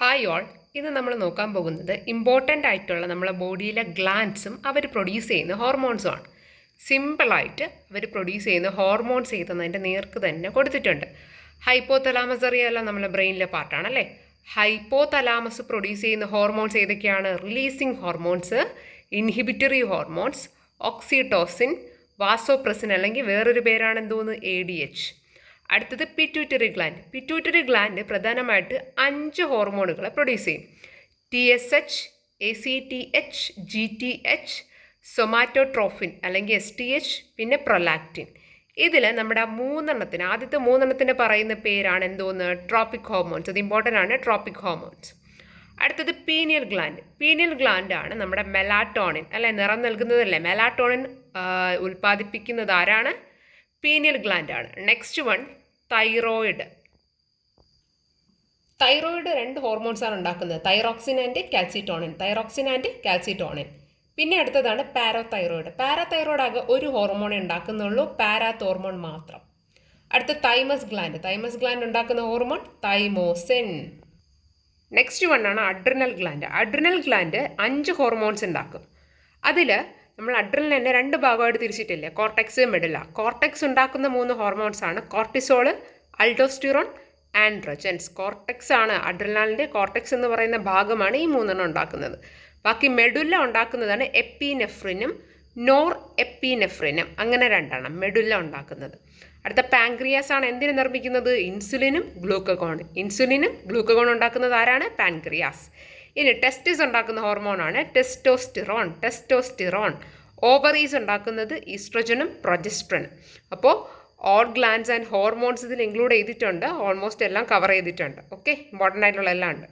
Hi all, ഇന്ന് നമ്മൾ നോക്കാൻ പോകുന്നത് ഇമ്പോർട്ടൻ്റ് ആയിട്ടുള്ള നമ്മളെ ബോഡിയിലെ ഗ്ലാൻഡ്സും അവർ പ്രൊഡ്യൂസ് ചെയ്യുന്ന ഹോർമോൺസുമാണ്. സിമ്പിളായിട്ട് അവർ പ്രൊഡ്യൂസ് ചെയ്യുന്ന ഹോർമോൺസ് ചെയ്തെന്നതിൻ്റെ നേർക്ക് തന്നെ കൊടുത്തിട്ടുണ്ട്. ഹൈപ്പോ തലാമസ് അറിയാമല്ലോ, നമ്മളെ ബ്രെയിനിലെ പാർട്ടാണല്ലേ. ഹൈപ്പോ തലാമസ് പ്രൊഡ്യൂസ് ചെയ്യുന്ന ഹോർമോൺസ് ഏതൊക്കെയാണ്? Releasing hormones, inhibitory hormones, oxytocin, vasopressin അല്ലെങ്കിൽ വേറൊരു പേരാണ് എന്തോന്ന് ADH. അടുത്തത് പിറ്റ്യൂട്ടറി ഗ്ലാൻഡ്. പിറ്റ്യൂട്ടറി ഗ്ലാൻഡ് പ്രധാനമായിട്ട് 5 ഹോർമോണുകളെ പ്രൊഡ്യൂസ് ചെയ്യും. TSH, ACTH, GTH, സൊമാറ്റോട്രോഫിൻ അല്ലെങ്കിൽ STH, പിന്നെ പ്രൊലാക്റ്റിൻ. ഇതിൽ നമ്മുടെ ആദ്യത്തെ മൂന്നെണ്ണത്തിന് പറയുന്ന പേരാണ് എന്തോന്ന്? Tropic hormones. അത് ഇമ്പോർട്ടൻ്റ് ആണ്, ട്രോപ്പിക് ഹോർമോൺസ്. അടുത്തത് പീനിയൽ ഗ്ലാൻഡ്. പീനിയൽ ഗ്ലാൻഡ് ആണ് നമ്മുടെ മെലാറ്റോണിൻ അല്ലെ, നിറം നൽകുന്നതല്ലേ. മെലാറ്റോണിൻ ഉൽപ്പാദിപ്പിക്കുന്നത് ആരാണ്? പീനിയൽ ഗ്ലാൻഡ് ആണ്. Next one thyroid. തൈറോയിഡ് 2 ഹോർമോൺസാണ് ഉണ്ടാക്കുന്നത്, തൈറോക്സിൻ ആൻഡ് കാൽസിറ്റോണിൻ. പിന്നെ അടുത്തതാണ് പാരാതൈറോയിഡ്. പാരാതൈറോയിഡ് ആകെ ഒരു ഹോർമോണേ ഉണ്ടാക്കുന്നുള്ളൂ, പാരാതോർമോൺ മാത്രം. അടുത്ത തൈമസ് ഗ്ലാൻഡ്. തൈമസ് ഗ്ലാൻഡ് ഉണ്ടാക്കുന്ന ഹോർമോൺ തൈമോസിൻ. നെക്സ്റ്റ് വൺ ആണ് adrenal gland. Adrenal gland 5 hormones ഉണ്ടാക്കും. അതിൽ നമ്മൾ അഡ്രിനൽ തന്നെ 2 ഭാഗമായിട്ട് തിരിച്ചിട്ടില്ലേ, കോർട്ടെക്സ്, മെഡുല. കോർട്ടെക്സ് ഉണ്ടാക്കുന്ന 3 ഹോർമോൺസ് ആണ് കോർട്ടിസോൾ, അൾഡോസ്റ്റിറോൺ, ആൻഡ്രോജൻസ്. കോർട്ടെക്സ് ആണ് അഡ്രിനാലിൻ്റെ കോർട്ടെക്സ് എന്ന് പറയുന്ന ഭാഗമാണ് ഈ 3 ഉണ്ടാക്കുന്നത്. ബാക്കി മെഡുല ഉണ്ടാക്കുന്നതാണ് എപ്പിനെഫ്രിനും നോർ എപ്പിനെഫ്രിനും, അങ്ങനെ 2 മെഡുല ഉണ്ടാക്കുന്നത്. അടുത്ത പാൻക്രിയാസ് ആണ് എന്തിനു നിർമ്മിക്കുന്നത്? ഇൻസുലിനും ഗ്ലൂക്കഗോൺ ഉണ്ടാക്കുന്നത് ആരാണ്? പാൻക്രിയാസ്. ഇനി ടെസ്റ്റിസ് ഉണ്ടാക്കുന്ന ഹോർമോണാണ് ടെസ്റ്റോസ്റ്റിറോൺ. ഓവറീസ് ഉണ്ടാക്കുന്നത് ഈസ്ട്രജനും പ്രൊജസ്ട്രനും. അപ്പോൾ ഓൾ ഗ്ലാൻഡ്സ് ആൻഡ് ഹോർമോൺസ് ഇതിൽ ഇൻക്ലൂഡ് ചെയ്തിട്ടുണ്ട്. ഓൾമോസ്റ്റ് എല്ലാം കവർ ചെയ്തിട്ടുണ്ട്. ഓക്കെ, ഇമ്പോർട്ടൻ്റ് ആയിട്ടുള്ള എല്ലാം ഉണ്ട്.